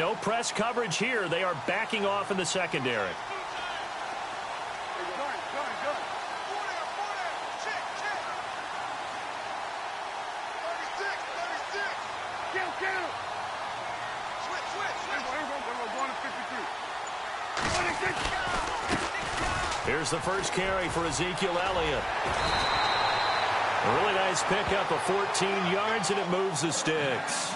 no press coverage here. They are backing off in the secondary. Here's the first carry for Ezekiel Elliott. A really nice pickup of 14 yards, and it moves the sticks.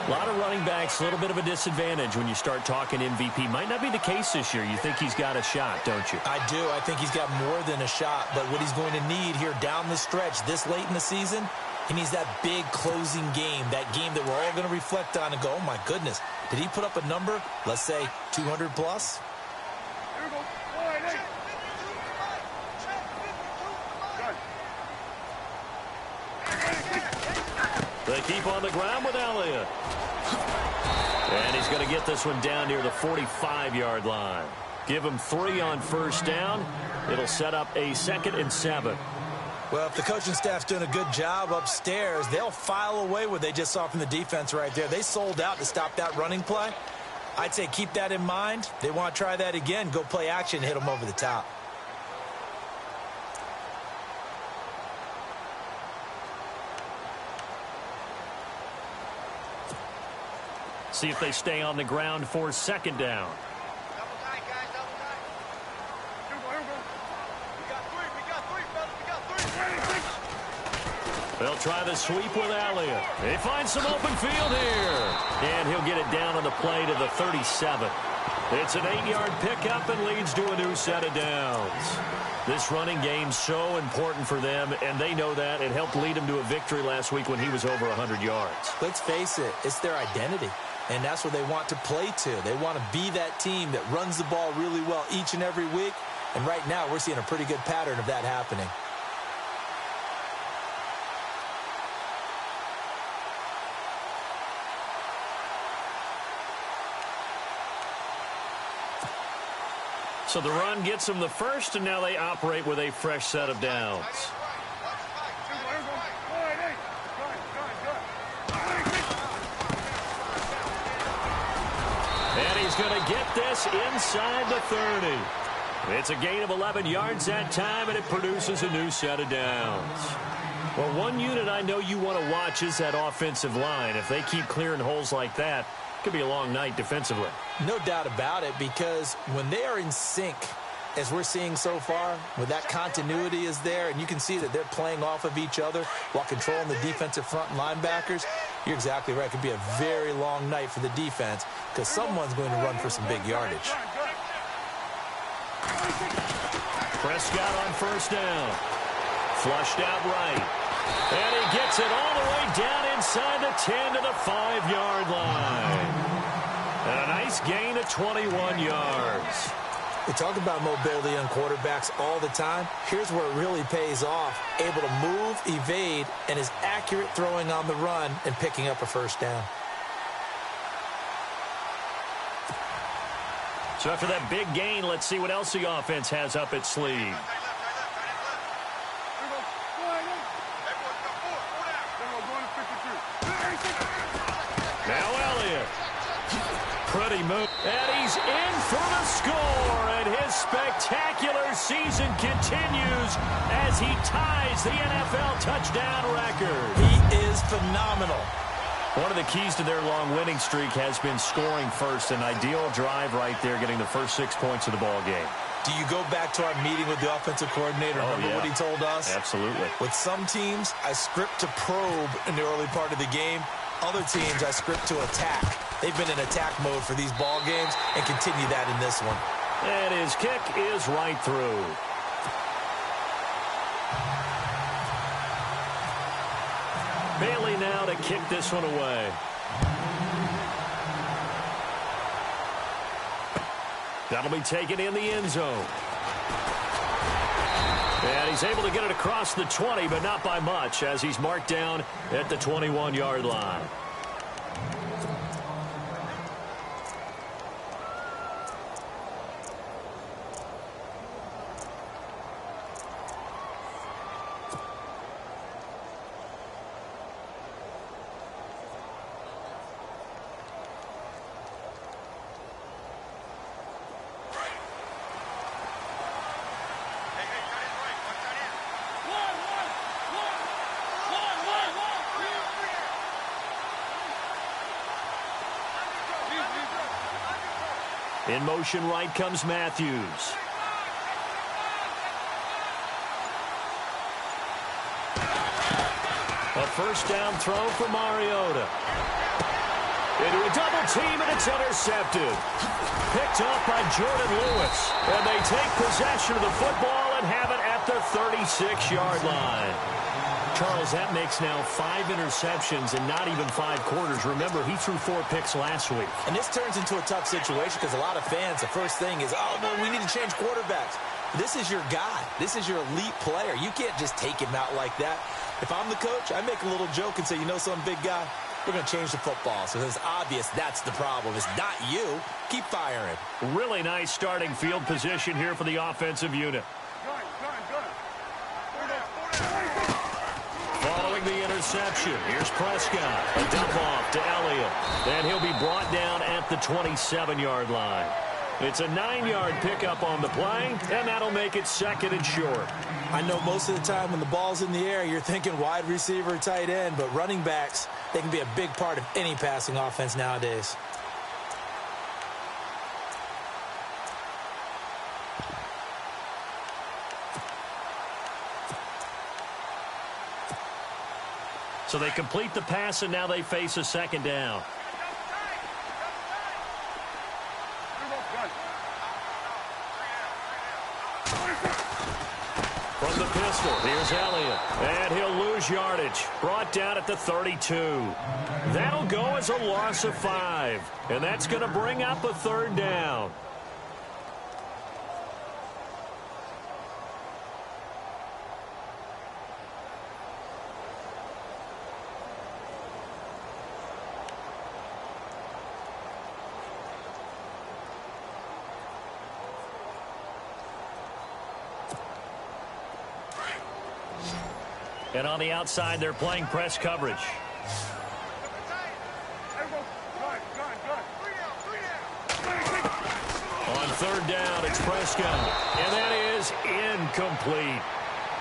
A lot of running backs, a little bit of a disadvantage when you start talking MVP. Might not be the case this year. You think he's got a shot, don't you? I do. I think he's got more than a shot. But what he's going to need here down the stretch this late in the season, he needs that big closing game, that game that we're all going to reflect on and go, oh, my goodness, did he put up a number, let's say, 200 plus? Here we go. They keep on the ground with Elliott. And he's going to get this one down near the 45-yard line. Give him 3 on first down. It'll set up a 2nd and 7. Well, if the coaching staff's doing a good job upstairs, they'll file away what they just saw from the defense right there. They sold out to stop that running play. I'd say keep that in mind. They want to try that again. Go play action, hit them over the top. See if they stay on the ground for 2nd down. Double tight, guys, double tight. Here we go. We got 3, fellas, we got 3. They'll try the sweep with Elliott. They find some open field here. And he'll get it down on the play to the 37. It's an 8-yard pickup and leads to a new set of downs. This running game's so important for them, and they know that. It helped lead them to a victory last week when he was over 100 yards. Let's face it, it's their identity. And that's what they want to play to. They want to be that team that runs the ball really well each and every week. And right now, we're seeing a pretty good pattern of that happening. So the run gets them the first, and now they operate with a fresh set of downs. And he's going to get this inside the 30. It's a gain of 11 yards that time, and it produces a new set of downs. Well, one unit I know you want to watch is that offensive line. If they keep clearing holes like that, it could be a long night defensively. No doubt about it, because when they are in sync, as we're seeing so far, when that continuity is there, and you can see that they're playing off of each other while controlling the defensive front and linebackers, you're exactly right. It could be a very long night for the defense because someone's going to run for some big yardage. Prescott on first down. Flushed out right. And he gets it all the way down inside the 10 to the 5-yard line. And a nice gain of 21 yards. We talk about mobility on quarterbacks all the time. Here's where it really pays off. Able to move, evade, and is accurate throwing on the run and picking up a first down. So after that big gain, let's see what else the offense has up its sleeve. Now Elliott. Pretty move. And he's in for the score. And his spectacular season continues as he ties the NFL touchdown record. He is phenomenal. One of the keys to their long winning streak has been scoring first. An ideal drive right there, getting the first 6 points of the ball game. Do you go back to our meeting with the offensive coordinator? Remember what he told us? Absolutely. With some teams, I script to probe in the early part of the game. Other teams, I script to attack. They've been in attack mode for these ball games and continue that in this one. And his kick is right through. Bailey now to kick this one away. That'll be taken in the end zone. And he's able to get it across the 20, but not by much, as he's marked down at the 21-yard line. In motion right comes Matthews. A first down throw for Mariota. Into a double team, and it's intercepted. Picked off by Jordan Lewis. And they take possession of the football and have it at the 36-yard line. Charles, that makes now 5 interceptions in not even 5 quarters. Remember, he threw 4 picks last week. And this turns into a tough situation because a lot of fans, the first thing is, oh, no, we need to change quarterbacks. This is your guy. This is your elite player. You can't just take him out like that. If I'm the coach, I make a little joke and say, you know something, big guy? We're going to change the football. So it's obvious that's the problem. It's not you. Keep firing. Really nice starting field position here for the offensive unit. Following the interception, here's Prescott. A dump off to Elliott. And he'll be brought down at the 27-yard line. It's a 9-yard pickup on the play, and that'll make it 2nd and short. I know most of the time when the ball's in the air, you're thinking wide receiver, tight end, but running backs, they can be a big part of any passing offense nowadays. So they complete the pass, and now they face a 2nd down. From the pistol, here's Elliott. And he'll lose yardage. Brought down at the 32. That'll go as a loss of 5. And that's going to bring up a 3rd down. And on the outside, they're playing press coverage. On 3rd down, it's Prescott. And that is incomplete.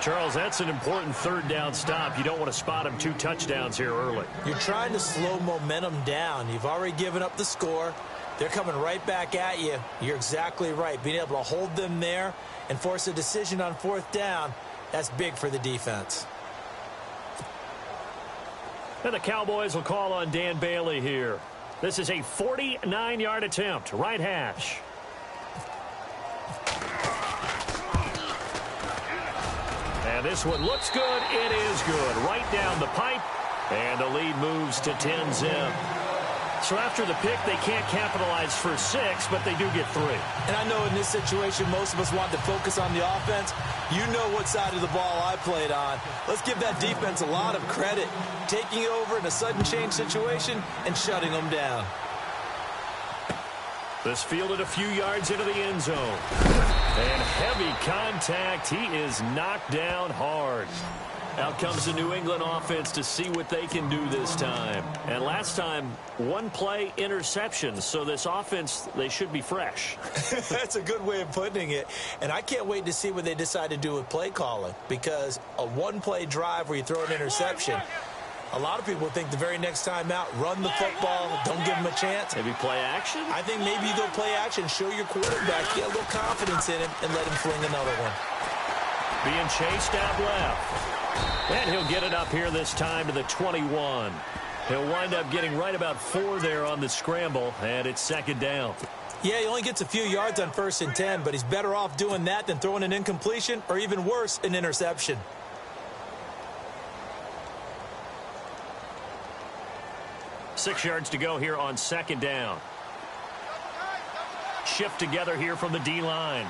Charles, that's an important 3rd down stop. You don't want to spot him 2 touchdowns here early. You're trying to slow momentum down. You've already given up the score. They're coming right back at you. You're exactly right. Being able to hold them there and force a decision on 4th down, that's big for the defense. And the Cowboys will call on Dan Bailey here. This is a 49-yard attempt, right hash. And this one looks good. It is good. Right down the pipe. And the lead moves to 10-zip. So after the pick, they can't capitalize for 6, but they do get 3. And I know in this situation, most of us want to focus on the offense. You know what side of the ball I played on. Let's give that defense a lot of credit. Taking over in a sudden change situation and shutting them down. This fielded a few yards into the end zone. And heavy contact. He is knocked down hard. Out comes the New England offense to see what they can do this time. And last time, 1-play interceptions. So this offense, they should be fresh. That's a good way of putting it. And I can't wait to see what they decide to do with play calling. Because a 1-play drive where you throw an interception, a lot of people think the very next time out, run the football, don't give them a chance. Maybe play action? I think maybe you go play action, show your quarterback, get a little confidence in him, and let him fling another one. Being chased out left. And he'll get it up here this time to the 21. He'll wind up getting right about 4 there on the scramble, and it's 2nd down. Yeah, he only gets a few yards on 1st and 10, but he's better off doing that than throwing an incompletion or even worse, an interception. Six yards to go here on 2nd down. Shift together here from the D-line.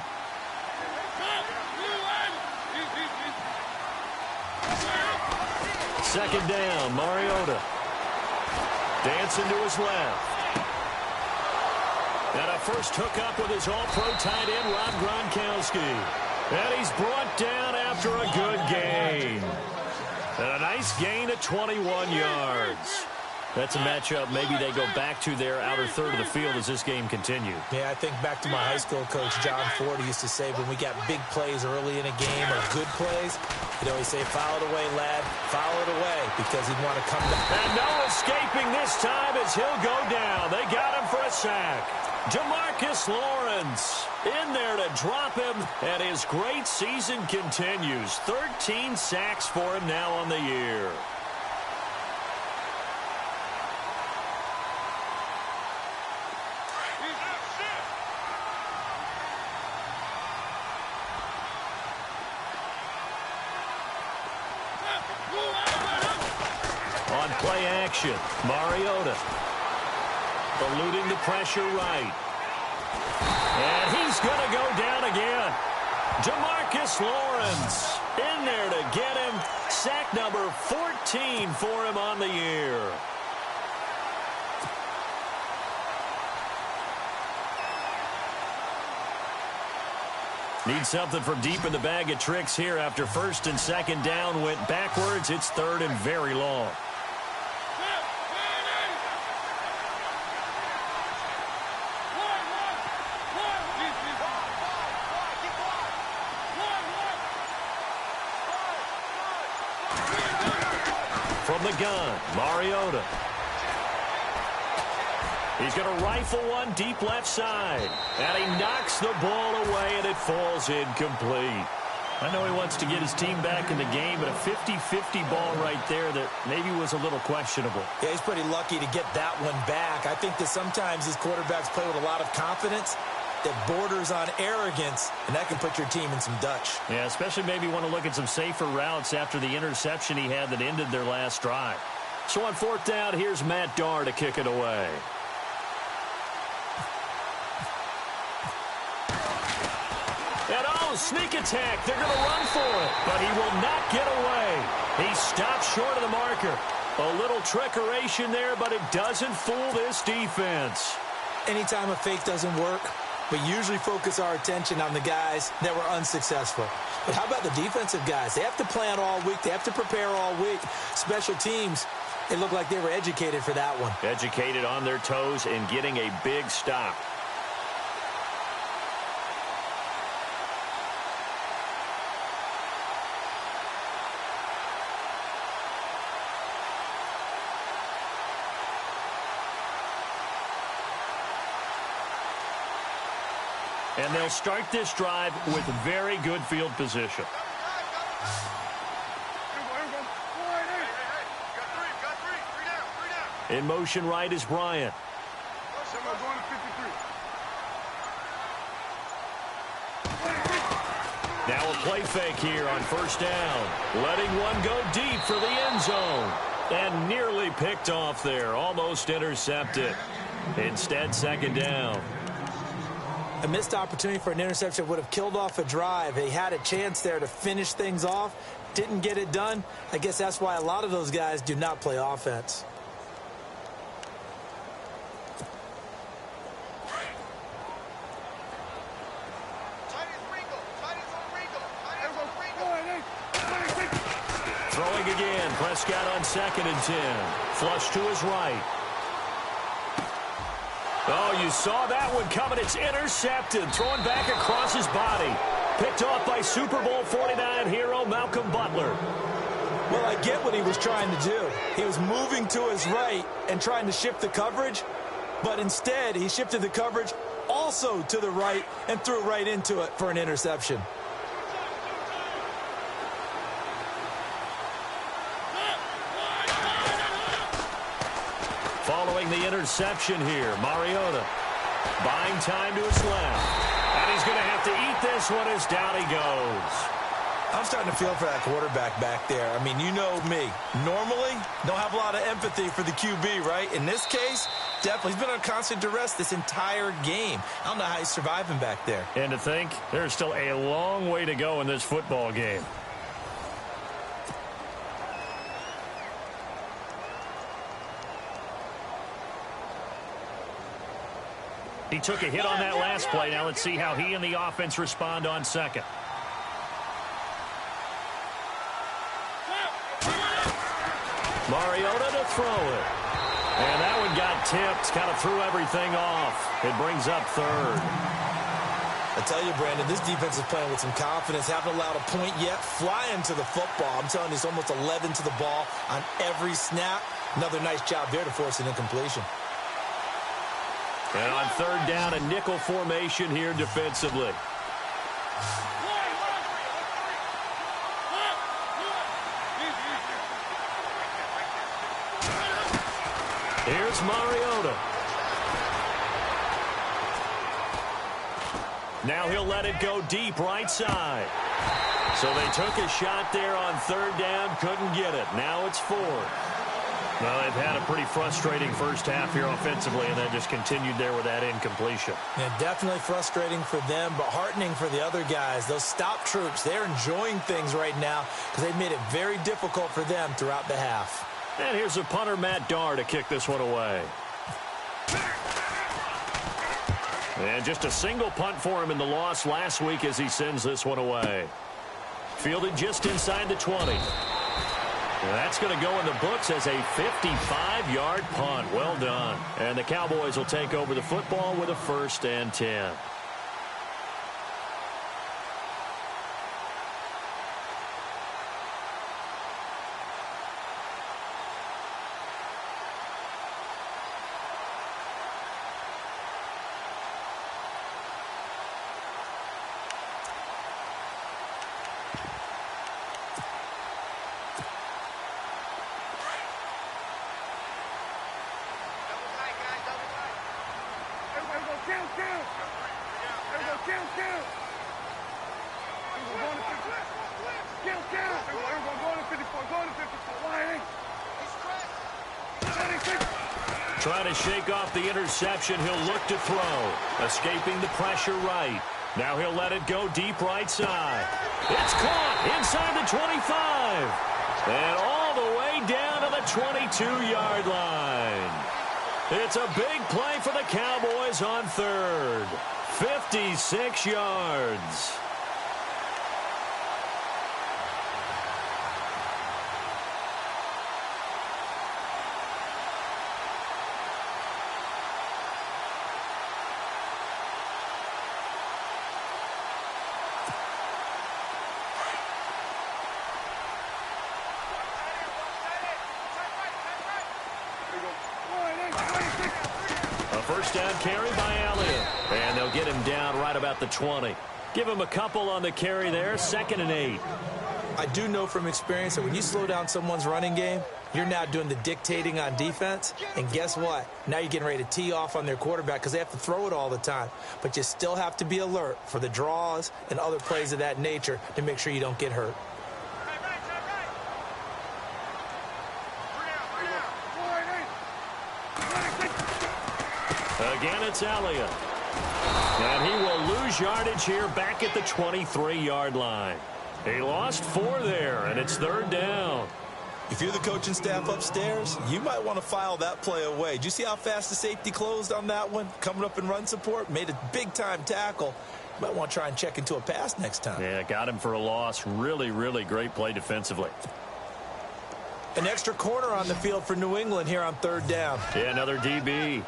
Second down, Mariota. Dancing to his left. And a first hookup with his all-pro tight end, Rob Gronkowski. And he's brought down after a good gain. And a nice gain at 21 yards. That's a matchup maybe they go back to their outer third of the field as this game continues. Yeah, I think back to my high school coach, John Ford, he used to say when we got big plays early in a game or good plays, he'd always say, foul it away, lad, foul it away, because he'd want to come back. And no escaping this time as he'll go down. They got him for a sack. Demarcus Lawrence in there to drop him, and his great season continues. 13 sacks for him now on the year. On play action, Mariota eluding the pressure right. And he's going to go down again. Demarcus Lawrence in there to get him. Sack number 14 for him on the year. Need something from deep in the bag of tricks here after first and second down went backwards. It's third and very long. From the gun, Mariota. He's going to rifle one deep left side. And he knocks the ball away, and it falls incomplete. I know he wants to get his team back in the game, but a 50-50 ball right there that maybe was a little questionable. Yeah, he's pretty lucky to get that one back. I think that sometimes these quarterbacks play with a lot of confidence that borders on arrogance, and that can put your team in some Dutch. Yeah, especially maybe want to look at some safer routes after the interception he had that ended their last drive. So on fourth down, here's Matt Darr to kick it away. And sneak attack. They're going to run for it, but he will not get away. He stops short of the marker. A little trickeration there, but it doesn't fool this defense. Anytime a fake doesn't work, we usually focus our attention on the guys that were unsuccessful. But how about the defensive guys? They have to plan all week. They have to prepare all week. Special teams, it looked like they were educated for that one. Educated on their toes and getting a big stop. And they'll start this drive with very good field position. In motion right is Bryant. Now a play fake here on first down. Letting one go deep for the end zone. And nearly picked off there. Almost intercepted. Instead, second down. A missed opportunity for an interception would have killed off a drive. He had a chance there to finish things off. Didn't get it done. I guess that's why a lot of those guys do not play offense. Throwing again. Prescott on 2nd and 10. Flush to his right. Oh, you saw that one coming. It's intercepted. Thrown back across his body. Picked off by Super Bowl 49 hero Malcolm Butler. Well, I get what he was trying to do. He was moving to his right and trying to shift the coverage, but instead he shifted the coverage also to the right and threw right into it for an interception. Following the interception here, Mariota buying time to his left. And he's going to have to eat this one as down he goes. I'm starting to feel for that quarterback back there. I mean, you know me. Normally, don't have a lot of empathy for the QB, right? In this case, definitely. He's been under constant duress this entire game. I don't know how he's surviving back there. And to think, there's still a long way to go in this football game. He took a hit on that last play. Now let's see how he and the offense respond on second. Mariota to throw it. And that one got tipped. Kind of threw everything off. It brings up third. I tell you, Brandon, this defense is playing with some confidence. Haven't allowed a point yet. Flying to the football. I'm telling you, it's almost 11 to the ball on every snap. Another nice job there to force an incompletion. And on third down, a nickel formation here defensively. Here's Mariota. Now he'll let it go deep right side. So they took a shot there on third down, couldn't get it. Now it's fourth. Well, they've had a pretty frustrating first half here offensively, and then just continued there with that incompletion. Yeah, definitely frustrating for them, but heartening for the other guys. Those stop troops, they're enjoying things right now because they've made it very difficult for them throughout the half. And here's a punter, Matt Darr, to kick this one away. And just a single punt for him in the loss last week as he sends this one away. Fielded just inside the 20. That's going to go in the books as a 55-yard punt. Well done. And the Cowboys will take over the football with a 1st and 10. Trying to shake off the interception. He'll look to throw. Escaping the pressure right. Now he'll let it go deep right side. It's caught inside the 25. And all the way down to the 22-yard line. It's a big play for the Cowboys on third. 56 yards. First down carry by Elliott. And they'll get him down right about the 20. Give him a couple on the carry there. 2nd and 8. I do know from experience that when you slow down someone's running game, you're now doing the dictating on defense. And guess what? Now you're getting ready to tee off on their quarterback because they have to throw it all the time. But you still have to be alert for the draws and other plays of that nature to make sure you don't get hurt. Again, it's Elliott. And he will lose yardage here back at the 23-yard line. He lost 4 there, and it's 3rd down. If you're the coaching staff upstairs, you might want to file that play away. Did you see how fast the safety closed on that one? Coming up in run support, made a big-time tackle. You might want to try and check into a pass next time. Yeah, got him for a loss. Really, really great play defensively. An extra corner on the field for New England here on 3rd down. Yeah, another DB.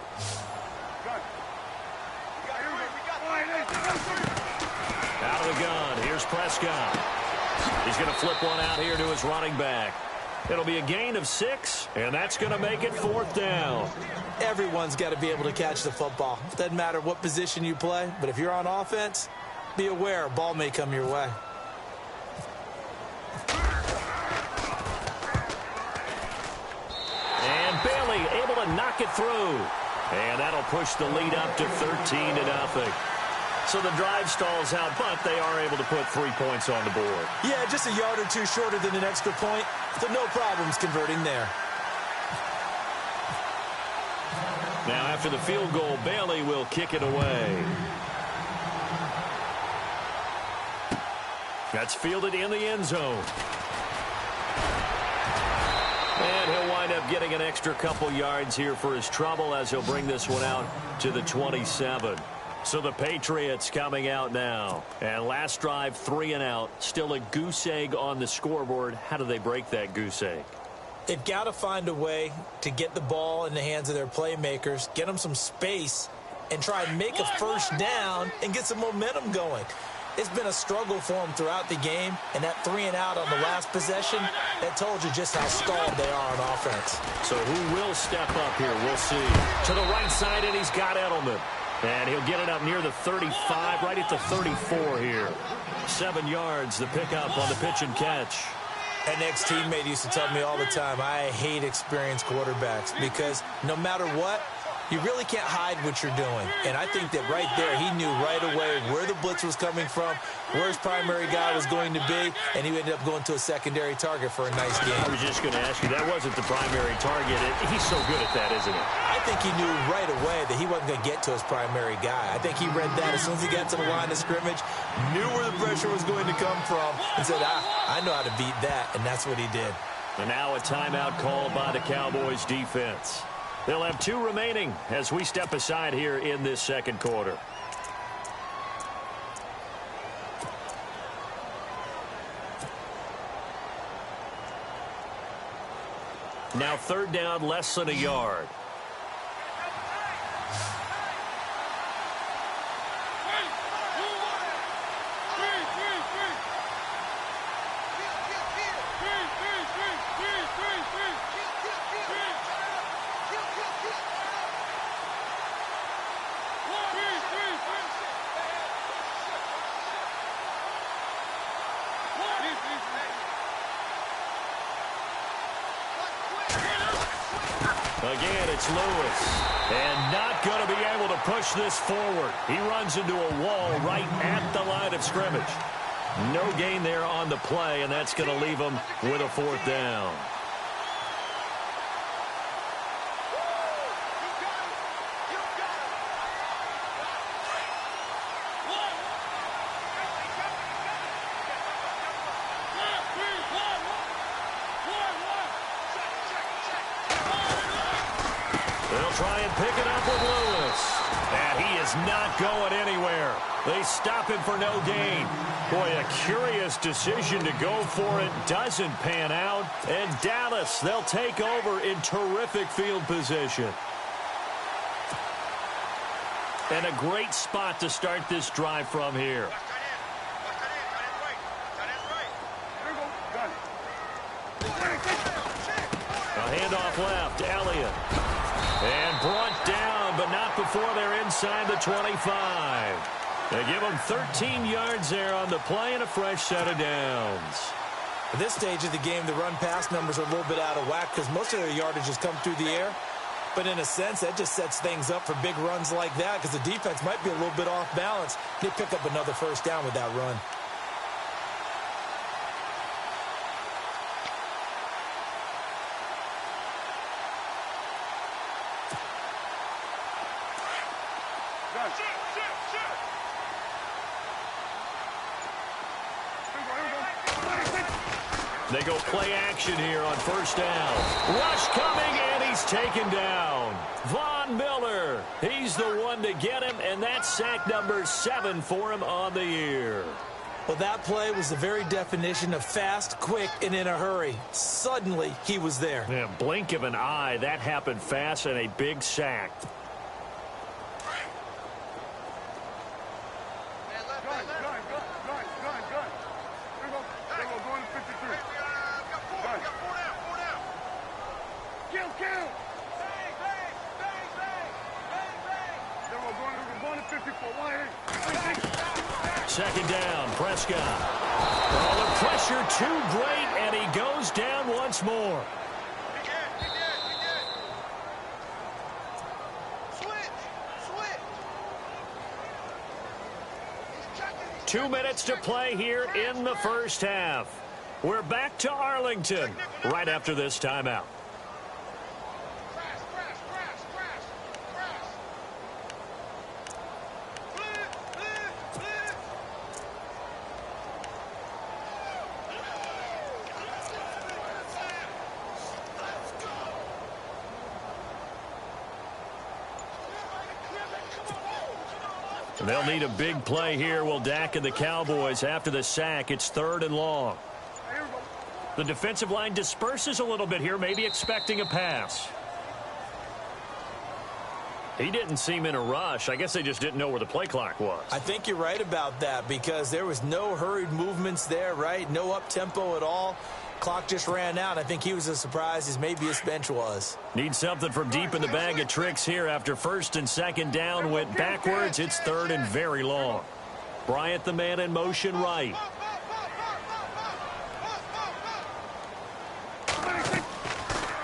Out of the gun. Here's Prescott. He's going to flip one out here to his running back. It'll be a gain of 6, and that's going to make it 4th down. Everyone's got to be able to catch the football. It doesn't matter what position you play, but if you're on offense, be aware a ball may come your way. And Bailey able to knock it through. And that'll push the lead up to 13-0. So the drive stalls out, but they are able to put 3 points on the board. Yeah, just a yard or two shorter than an extra point, so no problems converting there. Now after the field goal, Bailey will kick it away. That's fielded in the end zone. And he'll wind up getting an extra couple yards here for his trouble as he'll bring this one out to the 27. So the Patriots coming out now. And last drive, 3 and out. Still a goose egg on the scoreboard. How do they break that goose egg? They've got to find a way to get the ball in the hands of their playmakers, get them some space, and try and make a first down and get some momentum going. It's been a struggle for them throughout the game, and that 3-and-out on the last possession, that told you just how stalled they are on offense. So who will step up here? We'll see. To the right side, and he's got Edelman. And he'll get it up near the 35, right at the 34 here. 7 yards, the pickup on the pitch and catch. An ex-teammate used to tell me all the time, I hate experienced quarterbacks because no matter what, you really can't hide what you're doing. And I think that right there, he knew right away where the blitz was coming from, where his primary guy was going to be, and he ended up going to a secondary target for a nice game. I was just going to ask you, that wasn't the primary target. He's so good at that, isn't he? I think he knew right away that he wasn't going to get to his primary guy. I think he read that as soon as he got to the line of scrimmage, knew where the pressure was going to come from, and said, I know how to beat that, and that's what he did. And now a timeout called by the Cowboys defense. They'll have 2 remaining as we step aside here in this second quarter. Now 3rd down, less than a yard. Again, it's Lewis. And not going to be able to push this forward. He runs into a wall right at the line of scrimmage. No gain there on the play, and that's going to leave him with a 4th down. Try and pick it up with Lewis. And he is not going anywhere. They stop him for no gain. Boy, a curious decision to go for it. Doesn't pan out. And Dallas, they'll take over in terrific field position. And a great spot to start this drive from here. A handoff left, Elliott. And brought down, but not before they're inside the 25. They give them 13 yards there on the play and a fresh set of downs. At this stage of the game, the run-pass numbers are a little bit out of whack because most of their yardage has come through the air. But in a sense, that just sets things up for big runs like that because the defense might be a little bit off balance. They pick up another 1st down with that run. They go play action here on 1st down. Rush coming, and he's taken down. Von Miller, he's the one to get him, and that's sack number 7 for him on the year. Well, that play was the very definition of fast, quick, and in a hurry. Suddenly, he was there. Yeah, blink of an eye, that happened fast, and a big sack. Second down, Prescott. Oh, the pressure too great, and he goes down once more. Switch. 2 minutes to play here in the 1st half. We're back to Arlington right after this timeout. They'll need a big play here. Will Dak and the Cowboys after the sack. It's 3rd and long. The defensive line disperses a little bit here, maybe expecting a pass. He didn't seem in a rush. I guess they just didn't know where the play clock was. I think you're right about that because there was no hurried movements there, right? No up-tempo at all. Clock just ran out. I think he was as surprised as maybe his bench was. Need something from deep in the bag of tricks here after first and second down went backwards. It's third and very long. Bryant, the man in motion right.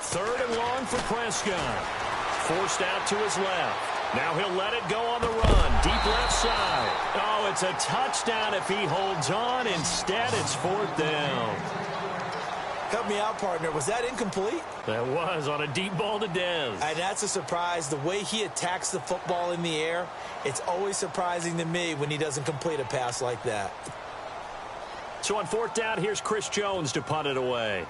Third and long for Prescott. Forced out to his left. Now he'll let it go on the run. Deep left side. Oh, it's a touchdown if he holds on. Instead, it's fourth down. Help me out, partner. Was that incomplete? That was on a deep ball to Dez. And that's a surprise. The way he attacks the football in the air, it's always surprising to me when he doesn't complete a pass like that. So on fourth down, here's Chris Jones to punt it away.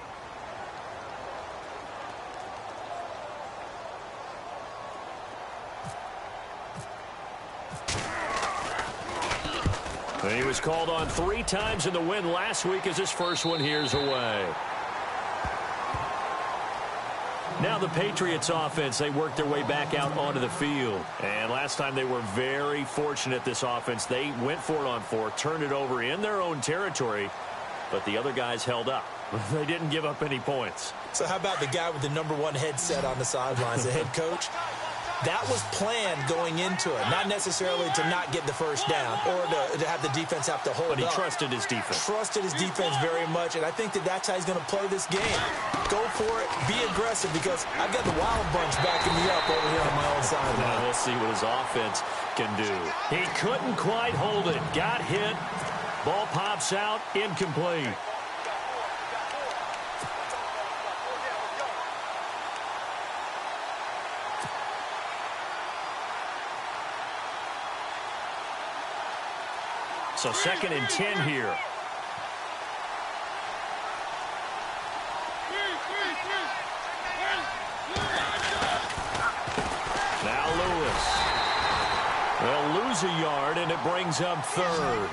And he was called on 3 times in the win last week as his first one here's away. Now the Patriots offense, they worked their way back out onto the field. And last time they were very fortunate, this offense. They went for it on 4, turned it over in their own territory, but the other guys held up. They didn't give up any points. So how about the guy with the #1 headset on the sidelines, the head coach? That was planned going into it, not necessarily to not get the first down or to have the defense have to hold up. But he trusted his defense. Trusted his defense very much, and I think that's how he's going to play this game. Go for it, be aggressive, because I've got the Wild Bunch backing me up over here on my own side. Now we'll see what his offense can do. He couldn't quite hold it. Got hit. Ball pops out. Incomplete. So 2nd and 10 here. Now Lewis. They'll lose a yard, and it brings up 3rd.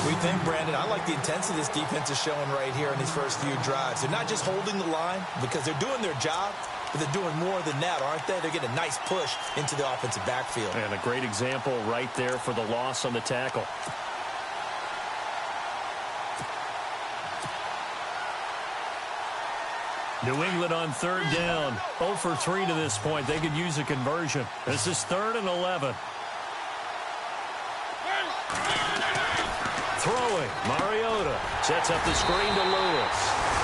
We think, Brandon, I like the intensity this defense is showing right here in these first few drives. They're not just holding the line because they're doing their job, but they're doing more than that, aren't they? They're getting a nice push into the offensive backfield. And a great example right there for the loss on the tackle. New England on 3rd down. 0 for 3 to this point. They could use a conversion. This is 3rd and 11. Throwing. Mariota sets up the screen to Lewis.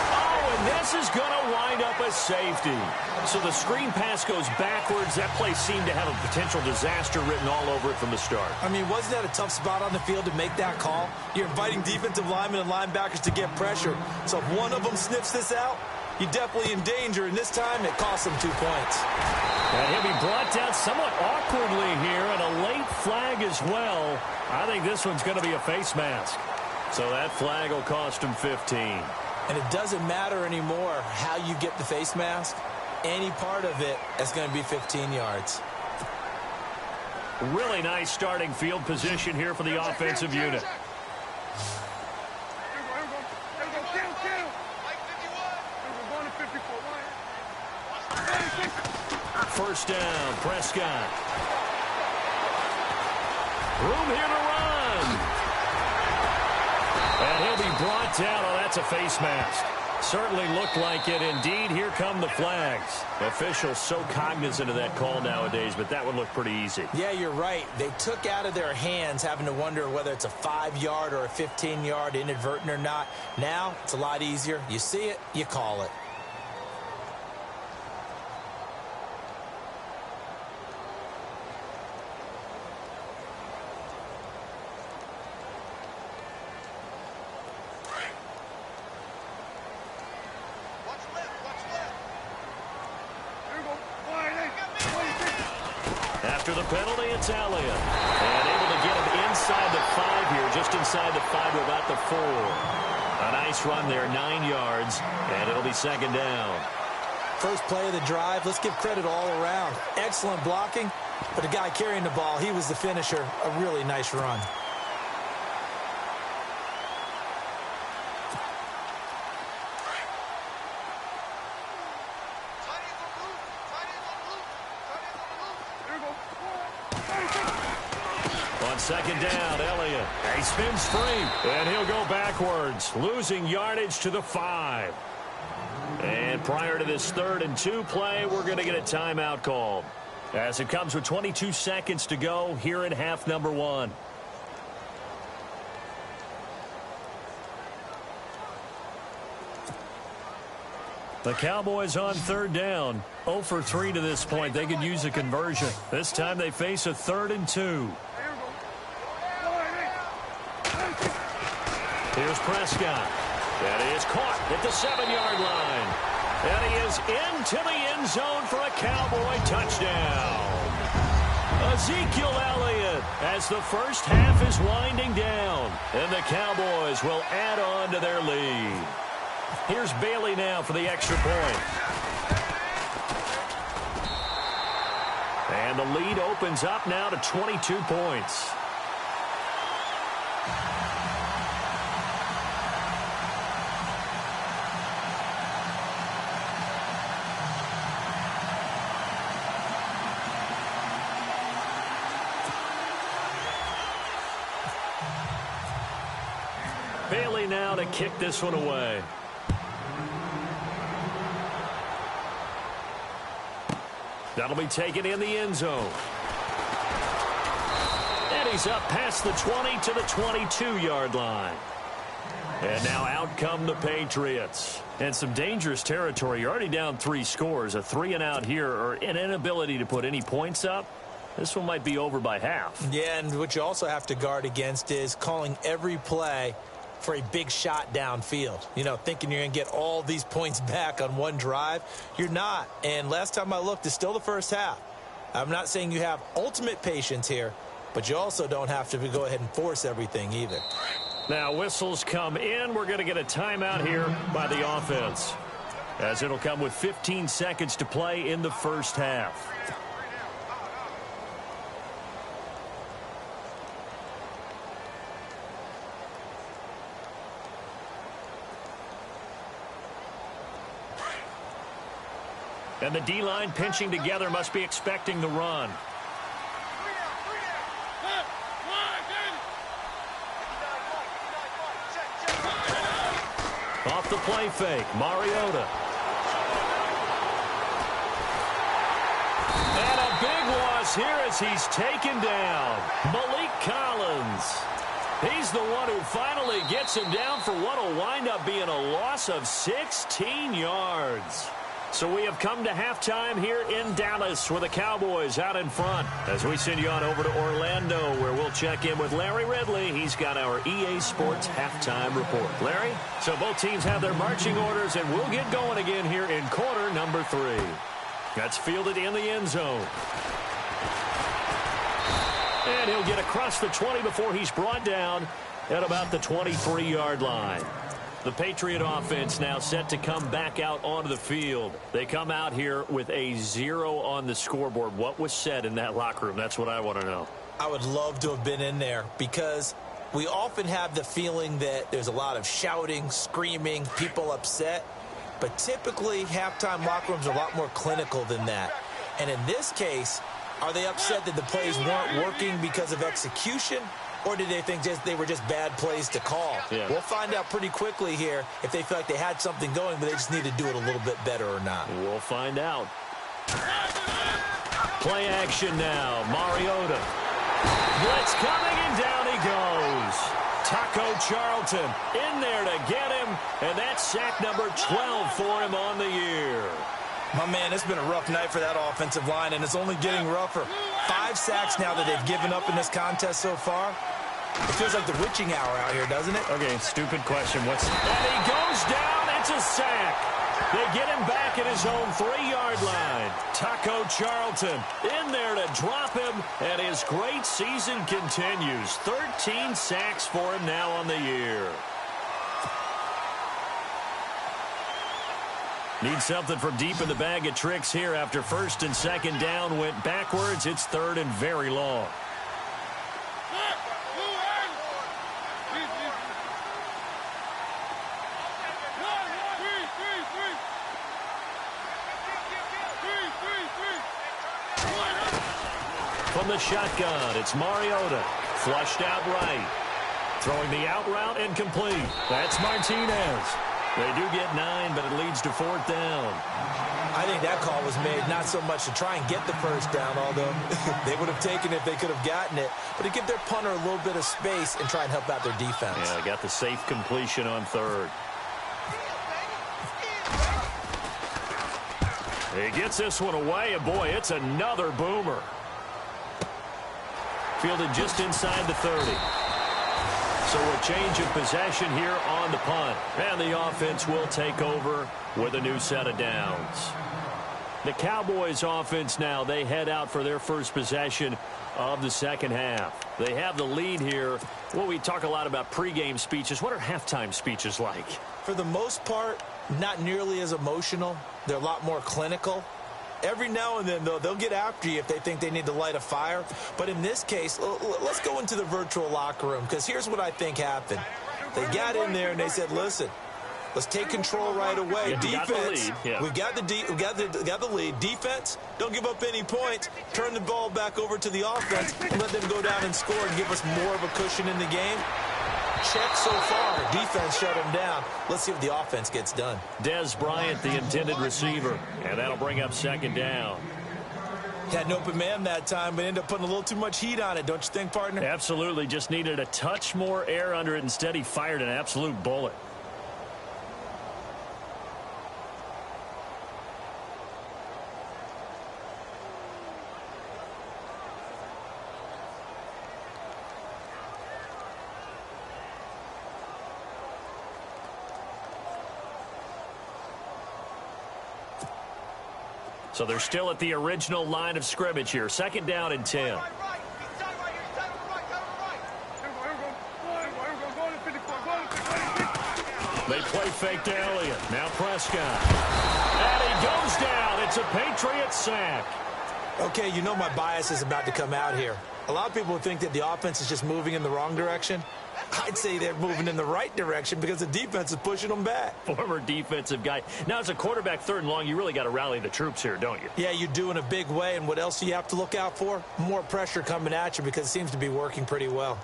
Oh, and this is going to wind up a safety. So the screen pass goes backwards. That play seemed to have a potential disaster written all over it from the start. I mean, wasn't that a tough spot on the field to make that call? You're inviting defensive linemen and linebackers to get pressure. So if one of them sniffs this out, you're definitely in danger, and this time it costs him 2 points. And he'll be brought down somewhat awkwardly here, and a late flag as well. I think this one's going to be a face mask. So that flag will cost him 15. And it doesn't matter anymore how you get the face mask. Any part of it is going to be 15 yards. Really nice starting field position here for the offensive unit. First down, Prescott. Room here to run. And he'll be brought down. Oh, that's a face mask. Certainly looked like it. Indeed, here come the flags. Officials so cognizant of that call nowadays, but that would look pretty easy. Yeah, you're right. They took out of their hands having to wonder whether it's a 5-yard or a 15-yard inadvertent or not. Now, it's a lot easier. You see it, you call it. After the penalty, it's Elliott. And able to get him inside the 5 here, just inside the 5 to about the 4. A nice run there, 9 yards, and it'll be 2nd down. First play of the drive, let's give credit all around. Excellent blocking, but the guy carrying the ball, he was the finisher. A really nice run. second down, Elliott. He spins free, and he'll go backwards, losing yardage to the 5. And prior to this 3rd and 2 play, we're going to get a timeout called, as it comes with 22 seconds to go here in half number 1. The Cowboys on 3rd down, 0 for 3 to this point. They could use a conversion. This time they face a 3rd and 2. Here's Prescott. And he is caught at the 7-yard line. And he is into the end zone for a Cowboy touchdown. Ezekiel Elliott as the first half is winding down. And the Cowboys will add on to their lead. Here's Bailey now for the extra point. And the lead opens up now to 22 points. Bailey now to kick this one away. That'll be taken in the end zone. And he's up past the 20 to the 22-yard line. And now out come the Patriots. And some dangerous territory. You're already down 3 scores. A 3-and-out here, or an inability to put any points up. This one might be over by half. Yeah, and what you also have to guard against is calling every play for a big shot downfield. You know, thinking you're going to get all these points back on one drive. You're not. And last time I looked, it's still the first half. I'm not saying you have ultimate patience here, but you also don't have to go ahead and force everything either. Now whistles come in. We're going to get a timeout here by the offense, as it'll come with 15 seconds to play in the first half. And the D-line pinching together, must be expecting the run. Off the play fake, Mariota. And a big loss here as he's taken down. Malik Collins. He's the one who finally gets him down for what will wind up being a loss of 16 yards. So we have come to halftime here in Dallas, where the Cowboys out in front. As we send you on over to Orlando, where we'll check in with Larry Ridley. He's got our EA Sports halftime report. Larry? So both teams have their marching orders, and we'll get going again here in quarter number 3. That's fielded in the end zone. And he'll get across the 20 before he's brought down at about the 23-yard line. The Patriot offense now set to come back out onto the field. They come out here with a 0 on the scoreboard. What was said in that locker room? That's what I want to know. I would love to have been in there, because we often have the feeling that there's a lot of shouting, screaming, people upset. But typically, halftime locker rooms are a lot more clinical than that. And in this case, are they upset that the plays weren't working because of execution? Or did they think they were just bad plays to call? Yeah. We'll find out pretty quickly here if they feel like they had something going, but they just need to do it a little bit better or not. We'll find out. Play action now. Mariota. Blitz coming, and down he goes. Taco Charlton in there to get him, and that's sack number 12 for him on the year. My man, it's been a rough night for that offensive line, and it's only getting rougher. 5 sacks now that they've given up in this contest so far. It feels like the witching hour out here, doesn't it? Okay, stupid question. And he goes down. It's a sack. They get him back at his own 3-yard line. Taco Charlton in there to drop him, and his great season continues. 13 sacks for him now on the year. Need something from deep in the bag of tricks here after first and second down went backwards. It's third and very long. From the shotgun, it's Mariota. Flushed out right. Throwing the out route and complete. That's Martinez. They do get 9, but it leads to 4th down. I think that call was made not so much to try and get the first down, although they would have taken it if they could have gotten it, but to give their punter a little bit of space and try and help out their defense. Yeah, got the safe completion on 3rd. He gets this one away, and boy, it's another boomer. Fielded just inside the 30. So a change of possession here on the punt. And the offense will take over with a new set of downs. The Cowboys offense now, they head out for their first possession of the second half. They have the lead here. Well, we talk a lot about pregame speeches. What are halftime speeches like? For the most part, not nearly as emotional. They're a lot more clinical. Every now and then, though, they'll get after you if they think they need to light a fire. But in this case, let's go into the virtual locker room, because here's what I think happened. They got in there and they said, listen, let's take control right away. Defense, we got the lead. Defense, don't give up any points. Turn the ball back over to the offense and let them go down and score and give us more of a cushion in the game. Check so far. Defense shut him down. Let's see what the offense gets done. Dez Bryant, the intended receiver, and that'll bring up 2nd down. Had an open man that time, but ended up putting a little too much heat on it, don't you think, partner? Absolutely. Just needed a touch more air under it. Instead, he fired an absolute bullet. So they're still at the original line of scrimmage here. 2nd down and 10. They play fake to Elliott. Now Prescott. And he goes down. It's a Patriot sack. Okay, you know my bias is about to come out here. A lot of people think that the offense is just moving in the wrong direction. I'd say they're moving in the right direction because the defense is pushing them back. Former defensive guy. Now, as a quarterback 3rd and long, you really got to rally the troops here, don't you? Yeah, you do in a big way. And what else do you have to look out for? More pressure coming at you because it seems to be working pretty well.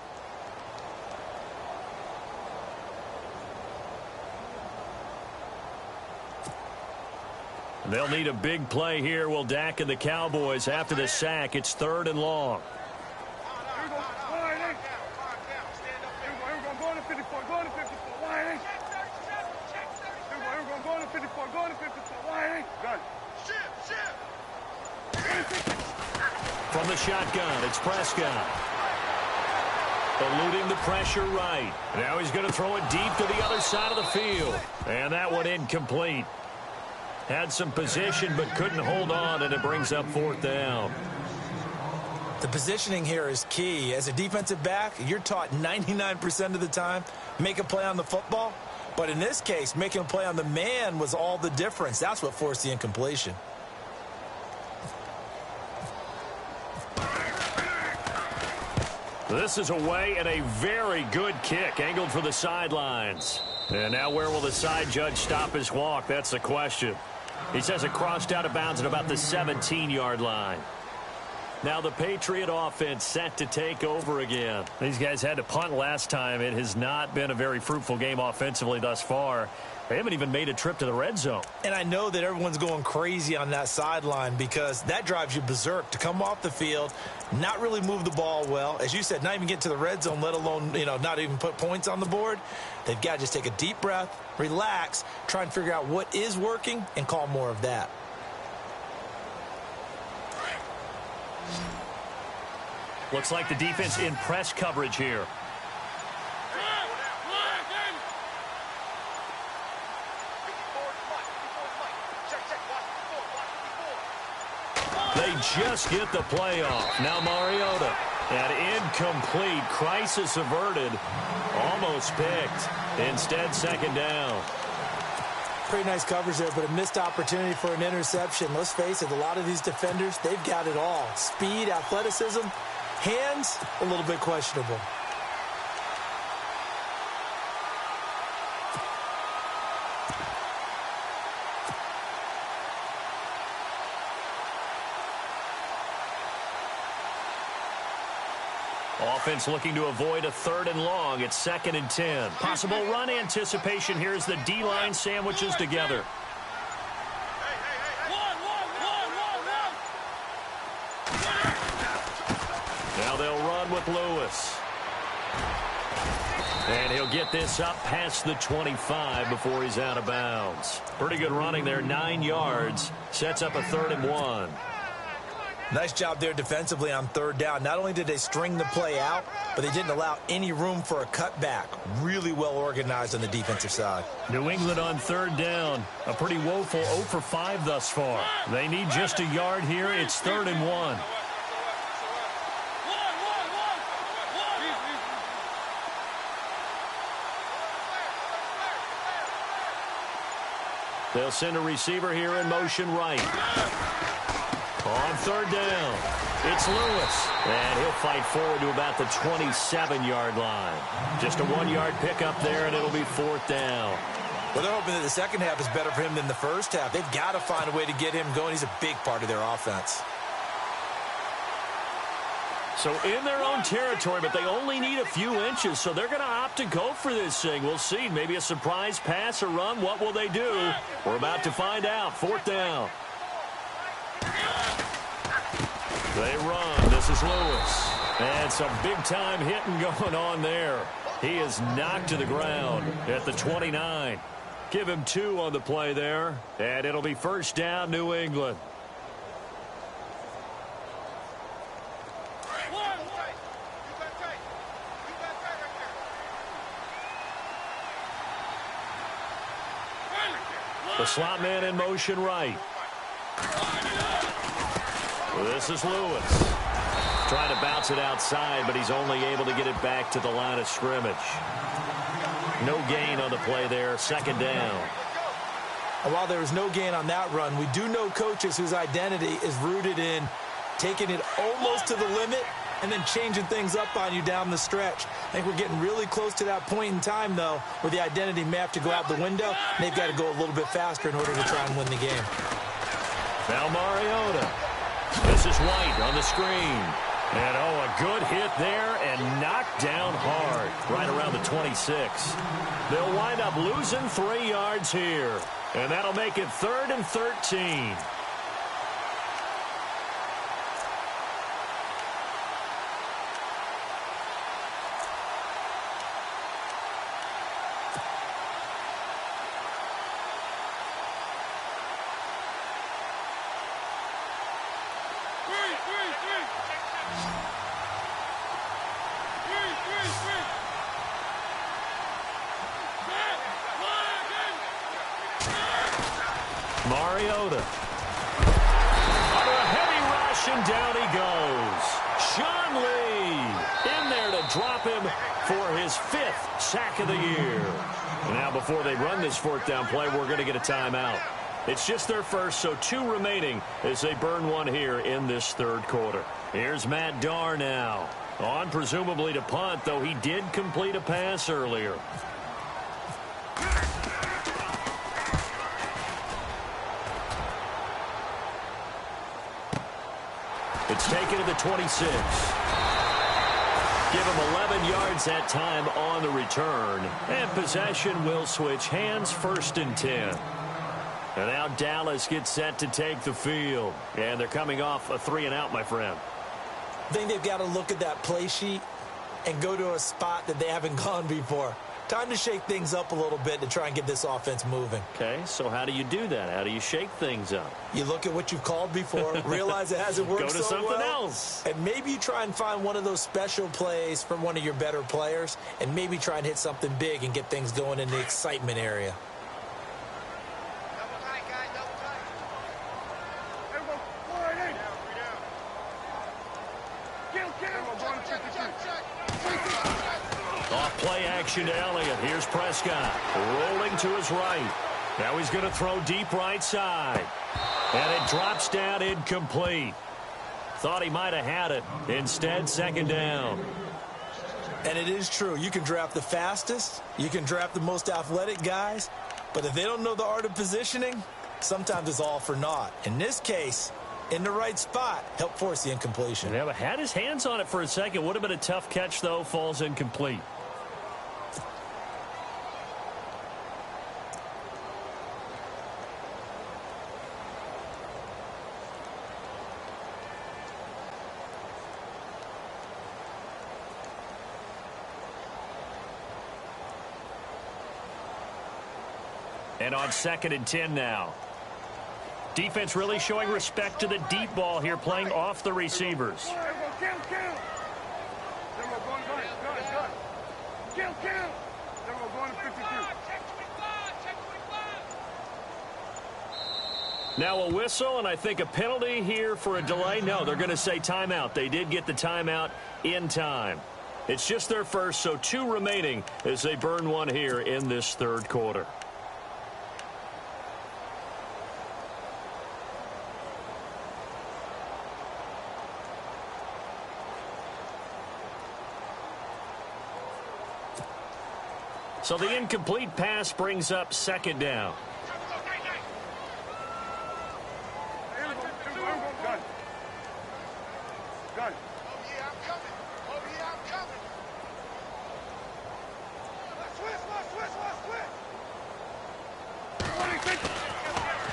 They'll need a big play here. Will Dak and the Cowboys after the sack. It's 3rd and long. From the shotgun, it's Prescott. Eluding the pressure right. Now he's going to throw it deep to the other side of the field. And that one incomplete. Had some position but couldn't hold on, and it brings up 4th down. The positioning here is key. As a defensive back, you're taught 99% of the time, make a play on the football. But in this case, making a play on the man was all the difference. That's what forced the incompletion. This is away and a very good kick, angled for the sidelines. And now where will the side judge stop his walk? That's the question. He says it crossed out of bounds at about the 17-yard line. Now the Patriot offense set to take over again. These guys had to punt last time. It has not been a very fruitful game offensively thus far. They haven't even made a trip to the red zone. And I know that everyone's going crazy on that sideline because that drives you berserk to come off the field, not really move the ball well. As you said, not even get to the red zone, let alone, not even put points on the board. They've got to just take a deep breath, relax, try and figure out what is working and call more of that. Looks like the defense in press coverage here. They just get the playoff. Now Mariota. An incomplete. Crisis averted. Almost picked. Instead, 2nd down. Pretty nice coverage there, but a missed opportunity for an interception. Let's face it, a lot of these defenders, they've got it all. Speed, athleticism, hands, a little bit questionable. offense looking to avoid a 3rd and long. It's 2nd and 10. Possible run anticipation here as the D-line sandwiches together. Now they'll run with Lewis. And he'll get this up past the 25 before he's out of bounds. Pretty good running there, 9 yards. Sets up a 3rd and 1. Nice job there defensively on 3rd down. Not only did they string the play out, but they didn't allow any room for a cutback. Really well organized on the defensive side. New England on 3rd down. A pretty woeful 0 for 5 thus far. They need just a yard here. It's 3rd and 1. They'll send a receiver here in motion right. On 3rd down, it's Lewis. And he'll fight forward to about the 27-yard line. Just a 1-yard pickup there, and it'll be 4th down. Well, they're hoping that the second half is better for him than the first half. They've got to find a way to get him going. He's a big part of their offense. So in their own territory, but they only need a few inches, so they're going to opt to go for this thing. We'll see. Maybe a surprise pass or run. What will they do? We're about to find out. 4th down. They run. This is Lewis. And some big-time hitting going on there. He is knocked to the ground at the 29. Give him 2 on the play there, and it'll be 1st down, New England. The slot man in motion right. This is Lewis. Trying to bounce it outside, but he's only able to get it back to the line of scrimmage. No gain on the play there. 2nd down. And while there was no gain on that run, we do know coaches whose identity is rooted in taking it almost to the limit and then changing things up on you down the stretch. I think we're getting really close to that point in time, though, where the identity may have to go out the window, and they've got to go a little bit faster in order to try and win the game. Now Mariota. This is White on the screen. And, oh, a good hit there and knocked down hard right around the 26. They'll wind up losing 3 yards here. And that'll make it 3rd and 13. Mariota. Under a heavy rush, and down he goes. Sean Lee in there to drop him for his 5th sack of the year. And now before they run this 4th down play, we're going to get a timeout. It's just their first, so 2 remaining as they burn 1 here in this 3rd quarter. Here's Matt Darr now. On presumably to punt, though he did complete a pass earlier. It's taken to the 26. Give him 11 yards that time on the return. And possession will switch hands, 1st and 10. And now Dallas gets set to take the field. And they're coming off a 3-and-out, my friend. I think they've got to look at that play sheet and go to a spot that they haven't gone before. Time to shake things up a little bit to try and get this offense moving. Okay, so how do you do that? How do you shake things up? You look at what you've called before, realize it hasn't worked so well. Go to something else. And maybe you try and find one of those special plays from one of your better players, and maybe try and hit something big and get things going in the excitement area. Double tight, guys, double tight. Everyone, 4 and 8. Off play action to Elliott. Here's Prescott rolling to his right. Now he's going to throw deep right side. And it drops down incomplete. Thought he might have had it. Instead, 2nd down. And it is true. You can draft the fastest. You can draft the most athletic guys. But if they don't know the art of positioning, sometimes it's all for naught. In this case, in the right spot, helped force the incompletion. Yeah, but had his hands on it for a second. Would have been a tough catch, though. Falls incomplete. And on 2nd and 10 now. Defense really showing respect to the deep ball here, playing off the receivers. Now a whistle, and I think a penalty here for a delay. No, they're going to say timeout. They did get the timeout in time. It's just their first, so 2 remaining as they burn one here in this 3rd quarter. So the incomplete pass brings up 2nd down.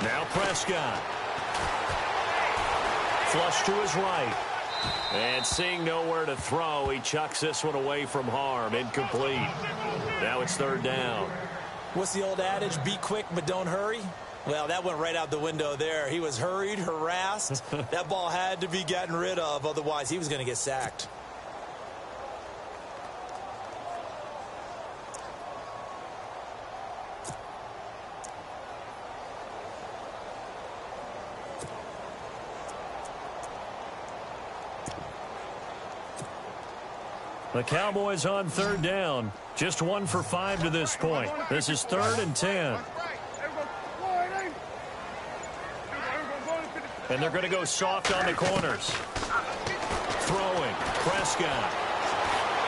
Now Prescott. Flush to his right. And seeing nowhere to throw, he chucks this one away from harm. Incomplete. Now it's 3rd down. What's the old adage? Be quick, but don't hurry. Well, that went right out the window there. He was hurried, harassed. That ball had to be gotten rid of. Otherwise, he was going to get sacked. The Cowboys on 3rd down. Just 1 for 5 to this point. This is 3rd and 10. And they're going to go soft on the corners. Throwing. Prescott.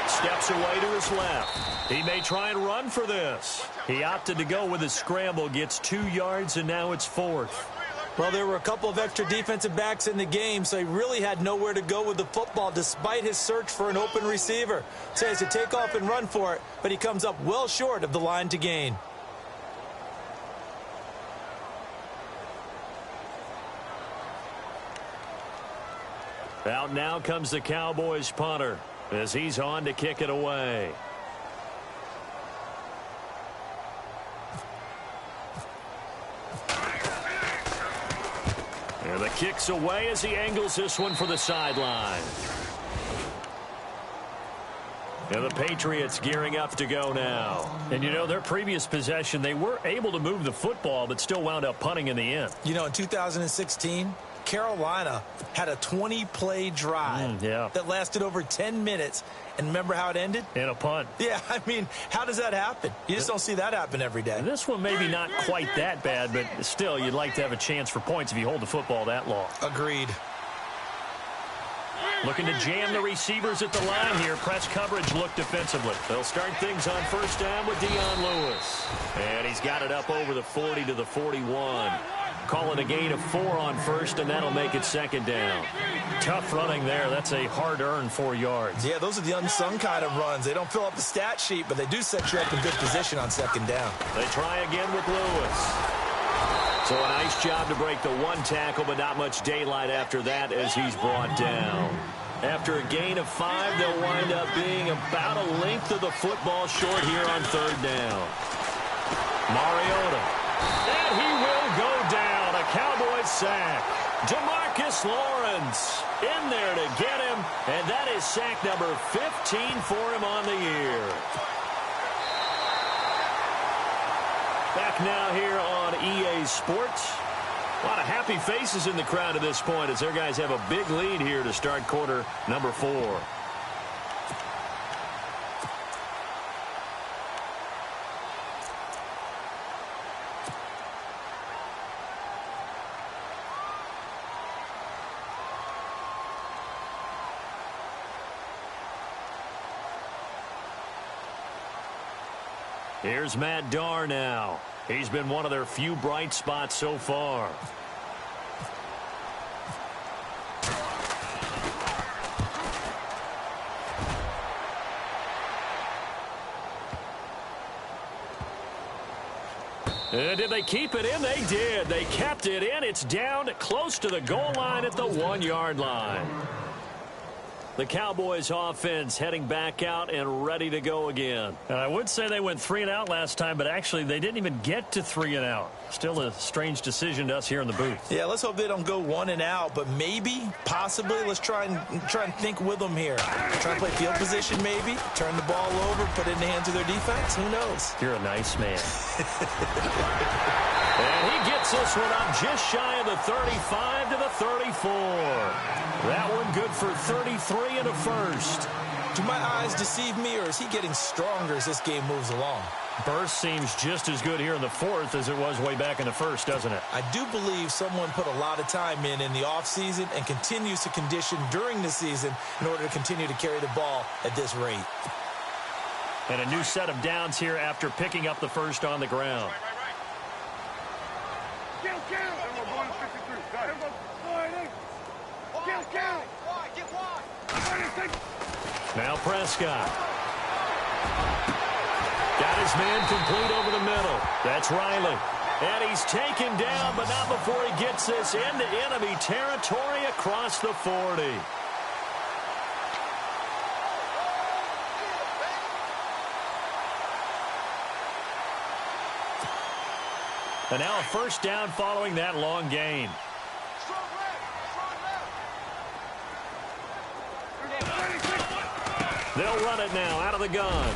Steps away to his left. He may try and run for this. He opted to go with a scramble. Gets 2 yards, and now it's 4th. Well, there were a couple of extra defensive backs in the game, so he really had nowhere to go with the football despite his search for an open receiver. So he has to take off and run for it, but he comes up well short of the line to gain. Out now comes the Cowboys punter as he's on to kick it away. And the kick's away as he angles this one for the sideline. And the Patriots gearing up to go now. And, you know, their previous possession, they were able to move the football, but still wound up punting in the end. You know, in 2016, Carolina had a 20-play drive that lasted over 10 minutes. And remember how it ended? In a punt. Yeah, I mean, how does that happen? You just don't see that happen every day. And this one maybe not quite that bad, but still, you'd like to have a chance for points if you hold the football that long. Agreed. Looking to jam the receivers at the line here. Press coverage look defensively. They'll start things on first down with Dion Lewis. And he's got it up over the 40 to the 41. Calling a gain of 4 on first, and that'll make it 2nd down. Tough running there. That's a hard-earned 4 yards. Yeah, those are the unsung kind of runs. They don't fill up the stat sheet, but they do set you up in good position on 2nd down. They try again with Lewis. So a nice job to break the 1 tackle, but not much daylight after that as he's brought down. After a gain of 5, they'll wind up being about a length of the football short here on 3rd down. Mariota. And he will go down. A Cowboys sack. DeMarcus Lawrence in there to get him, and that is sack number 15 for him on the year. Back now here on EA Sports. A lot of happy faces in the crowd at this point as their guys have a big lead here to start quarter number 4. Here's Matt Darr now. He's been one of their few bright spots so far. Did they keep it in? They did. They kept it in. It's down close to the goal line at the 1-yard line. The Cowboys offense heading back out and ready to go again. And I would say they went 3 and out last time, but actually they didn't even get to 3 and out. Still a strange decision to us here in the booth. Yeah, let's hope they don't go 1 and out, but maybe, possibly, let's try and think with them here. Try and play field position maybe, turn the ball over, put it in the hands of their defense. Who knows? You're a nice man. And he gets this one up just shy of the 35 to the 34. That one good for 33 and a first. Do my eyes deceive me, or is he getting stronger as this game moves along? Burst seems just as good here in the fourth as it was way back in the first, doesn't it? I do believe someone put a lot of time in the offseason and continues to condition during the season in order to continue to carry the ball at this rate. And a new set of downs here after picking up the first on the ground. Now Prescott. Got his man complete over the middle. That's Riley. And he's taken down, but not before he gets this into enemy territory across the 40. And now a first down following that long gain. They'll run it now out of the gun.